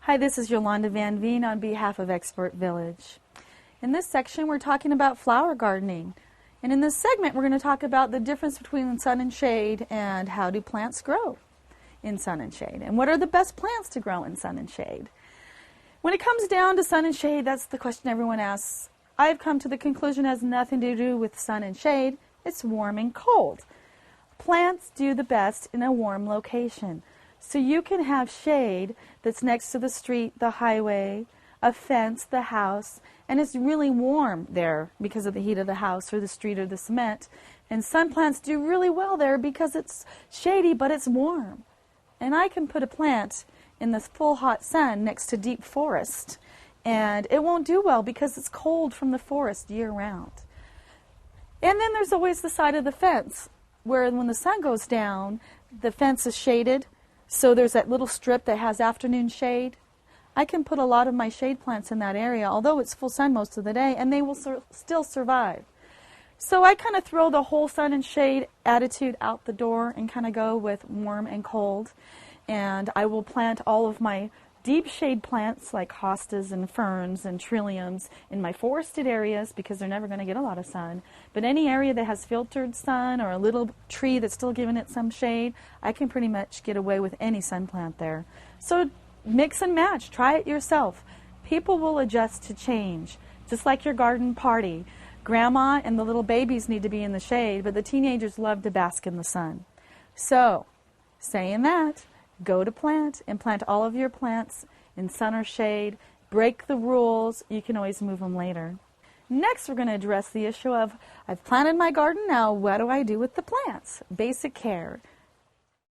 Hi, this is Yolanda Van Veen on behalf of Expert Village. In this section, we're talking about flower gardening. And in this segment, we're going to talk about the difference between sun and shade and how do plants grow in sun and shade. And what are the best plants to grow in sun and shade? When it comes down to sun and shade, that's the question everyone asks. I've come to the conclusion it has nothing to do with sun and shade. It's warm and cold. Plants do the best in a warm location. So you can have shade that's next to the street, the highway, a fence, the house, and it's really warm there because of the heat of the house or the street or the cement. And sun plants do really well there because it's shady, but it's warm. And I can put a plant in the full hot sun next to deep forest, and it won't do well because it's cold from the forest year-round. And then there's always the side of the fence, where when the sun goes down, the fence is shaded, so there's that little strip that has afternoon shade. I can put a lot of my shade plants in that area, although it's full sun most of the day, and they will still survive. So I kind of throw the whole sun and shade attitude out the door and kind of go with warm and cold. And I will plant all of my deep shade plants like hostas and ferns and trilliums in my forested areas because they're never going to get a lot of sun. But any area that has filtered sun or a little tree that's still giving it some shade, I can pretty much get away with any sun plant there. So mix and match. Try it yourself. People will adjust to change, just like your garden party. Grandma and the little babies need to be in the shade, but the teenagers love to bask in the sun. So, saying that, go to plant and plant all of your plants in sun or shade. Break the rules. You can always move them later. Next, we're going to address the issue of, I've planted my garden, now what do I do with the plants? Basic care.